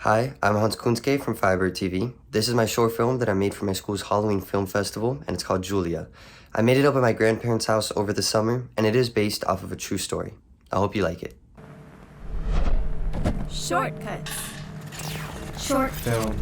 Hi, I'm Hans Kunzke from FirebirdTV. This is my short film that I made for my school's Halloween Film Festival, and it's called Julia. I made it up at my grandparents' house over the summer, and it is based off of a true story. I hope you like it. Shortcuts. Short film.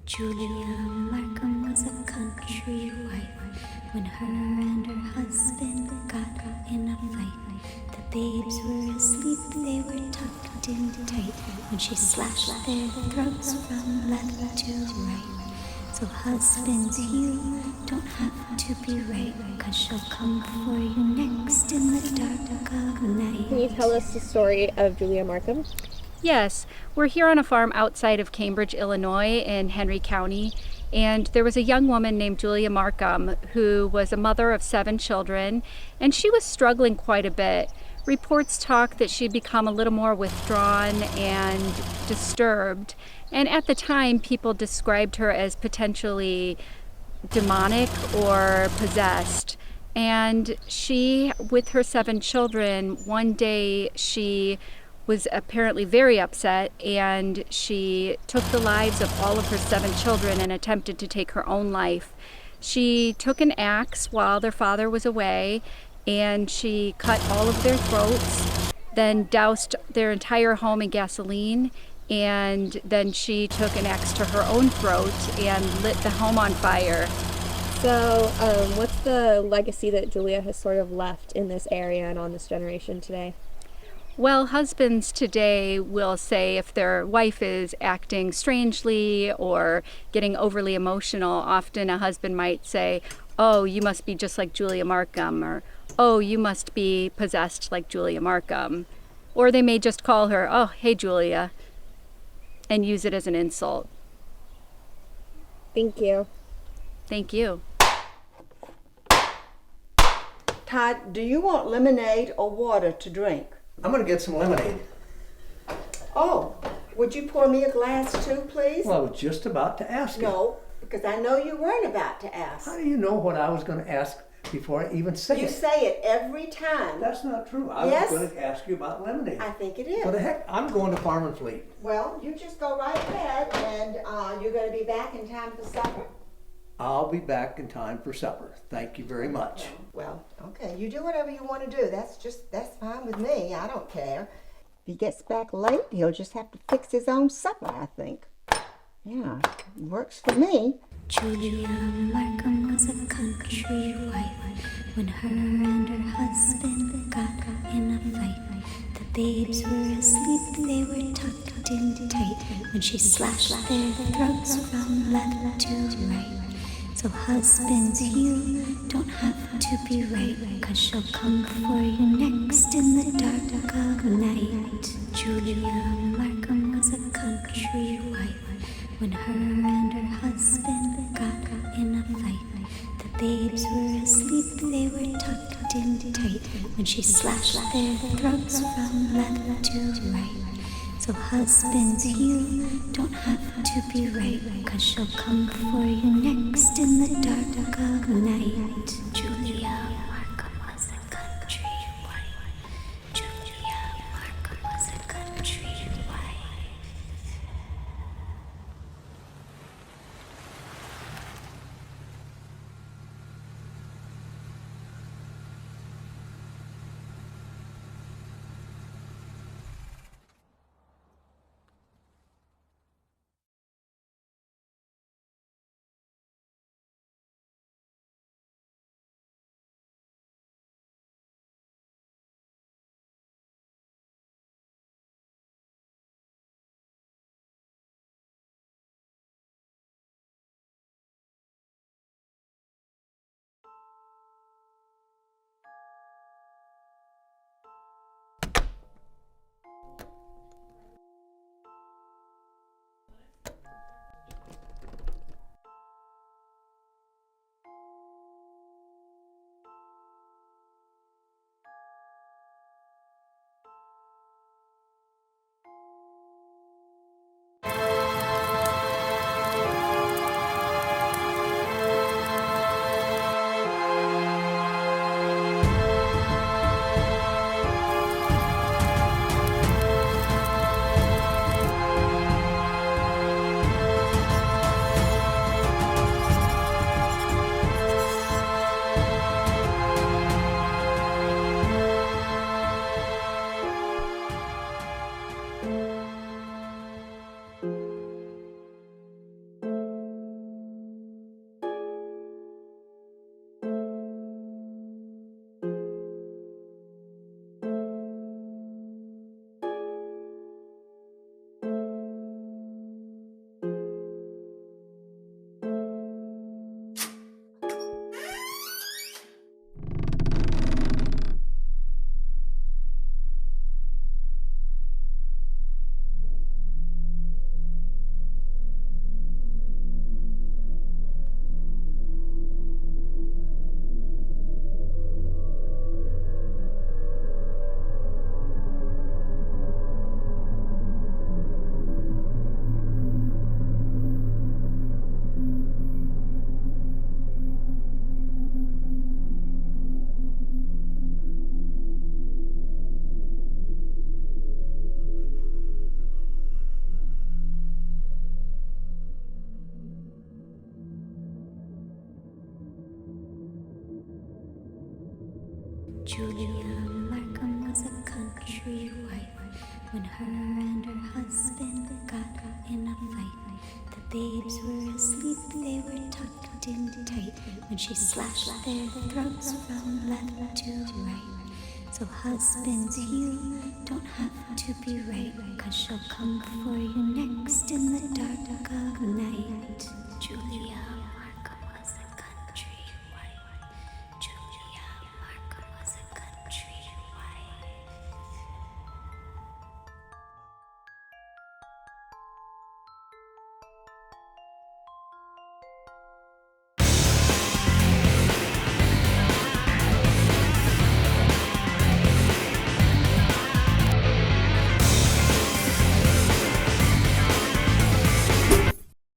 Julia Markham was a country wife when her and her husband got in a fight. The babes were asleep, they were tucked in tight when she slashed their throats from left to right. So husbands, you don't have to be right, 'cause she'll come for you next in the dark of night. Can you tell us the story of Julia Markham? Yes, we're here on a farm outside of Cambridge, Illinois in Henry County, and there was a young woman named Julia Markham who was a mother of 7 children, and she was struggling quite a bit. Reports talk that she'd become a little more withdrawn and disturbed, and at the time people described her as potentially demonic or possessed. And she, with her 7 children, one day she was apparently very upset, and she took the lives of all of her 7 children and attempted to take her own life. She took an axe while their father was away, and she cut all of their throats, then doused their entire home in gasoline, and then she took an axe to her own throat and lit the home on fire. So, what's the legacy that Julia has sort of left in this area and on this generation today? Well, husbands today will say if their wife is acting strangely or getting overly emotional, often a husband might say, "Oh, you must be just like Julia Markham," or "Oh, you must be possessed like Julia Markham." Or they may just call her, "Oh, hey, Julia," and use it as an insult. Thank you. Thank you. Todd, do you want lemonade or water to drink? I'm gonna get some lemonade. Oh, would you pour me a glass too, please? Well, I was just about to ask you. No, because I know you weren't about to ask. How do you know what I was gonna ask before I even say You it? say it every time. That's not true. I Yes. was gonna ask you about lemonade. I think it is. What the heck? I'm going to Farm and Fleet. Well, you just go right ahead, and you're going to be back in time for supper? I'll be back in time for supper. Thank you very much. Well, okay, you do whatever you want to do. That's fine with me. I don't care. If he gets back late, he'll just have to fix his own supper, I think. Yeah, works for me. Julia Markham was a country wife when her and her husband got in a fight. The babes were asleep, they were tucked in tight when she slashed their throats from left to right. So husbands, you don't have to be right, 'cause she'll come for you next in the dark of night. Julia Markham was a country wife when her and her husband got in a fight. The babes were asleep, they were tucked in tight when she slashed their throats from left to right. So husbands, you don't have to be right, 'cause she'll come for you next in the dark of night. Julia. Julia Markham was a country wife when her and her husband got in a fight. The babes were asleep, they were tucked in tight when she slashed their throats from left to right. So husbands, you don't have to be right, 'cause she'll come for you next in the dark of night. Julia